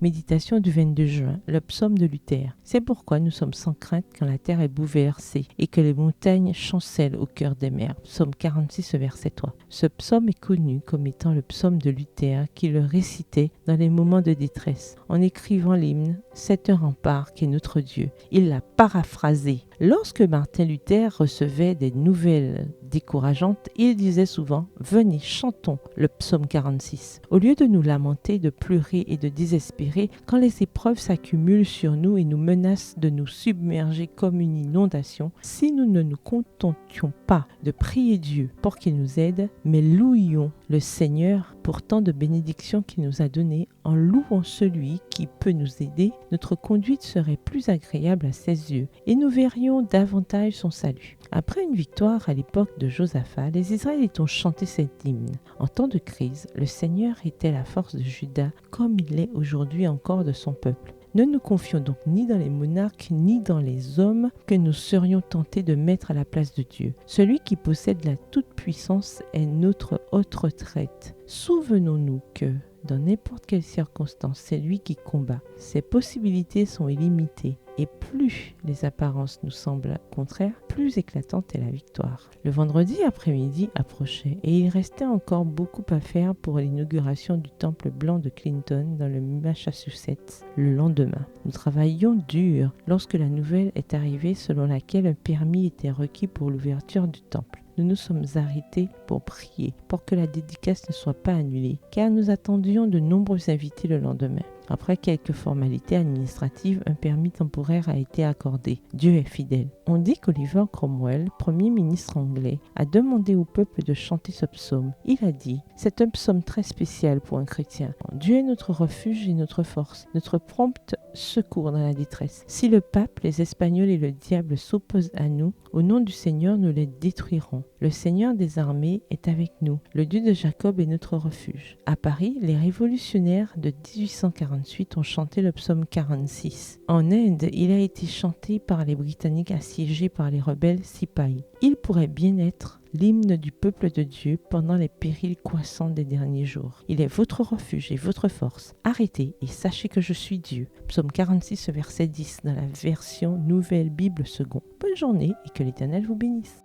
Méditation du 22 juin, le psaume de Luther. C'est pourquoi nous sommes sans crainte quand la terre est bouleversée et que les montagnes chancellent au cœur des mers. Psaume 46, verset 3. Ce psaume est connu comme étant le psaume de Luther qui le récitait dans les moments de détresse. En écrivant l'hymne « C'est un rempart qui est notre Dieu », il l'a paraphrasé. Lorsque Martin Luther recevait des nouvelles décourageantes, il disait souvent « Venez, chantons le psaume 46 ». Au lieu de nous lamenter, de pleurer et de désespérer, quand les épreuves s'accumulent sur nous et nous menacent de nous submerger comme une inondation, si nous ne nous contentions pas de prier Dieu pour qu'il nous aide, mais louions le Seigneur pour tant de bénédictions qu'il nous a données, en louant celui qui peut nous aider, notre conduite serait plus agréable à ses yeux et nous verrions davantage son salut. Après une victoire à l'époque de Josaphat, les Israélites ont chanté cet hymne. En temps de crise, le Seigneur était la force de Juda comme il l'est aujourd'hui encore de son peuple. Ne nous confions donc ni dans les monarques ni dans les hommes que nous serions tentés de mettre à la place de Dieu. Celui qui possède la toute-puissance est notre haute retraite. Souvenons-nous que, dans n'importe quelle circonstance, c'est lui qui combat. Ses possibilités sont illimitées et plus les apparences nous semblent contraires, plus éclatante est la victoire. Le vendredi après-midi approchait et il restait encore beaucoup à faire pour l'inauguration du temple blanc de Clinton dans le Massachusetts le lendemain. Nous travaillions dur lorsque la nouvelle est arrivée selon laquelle un permis était requis pour l'ouverture du temple. Nous nous sommes arrêtés pour prier, pour que la dédicace ne soit pas annulée, car nous attendions de nombreux invités le lendemain. Après quelques formalités administratives, un permis temporaire a été accordé. Dieu est fidèle. On dit qu'Oliver Cromwell, premier ministre anglais, a demandé au peuple de chanter ce psaume. Il a dit « C'est un psaume très spécial pour un chrétien. Dieu est notre refuge et notre force, notre prompt secours dans la détresse. Si le pape, les Espagnols et le diable s'opposent à nous, au nom du Seigneur, nous les détruirons. Le Seigneur des armées est avec nous. Le Dieu de Jacob est notre refuge. » À Paris, les révolutionnaires de 1848 ont chanté le psaume 46. En Inde, il a été chanté par les Britanniques assiégés par les rebelles Sipahis. Il pourrait bien être l'hymne du peuple de Dieu pendant les périls croissants des derniers jours. Il est votre refuge et votre force. Arrêtez et sachez que je suis Dieu. Psaume 46, verset 10 dans la version Nouvelle Bible Second. Bonne journée et que l'Éternel vous bénisse.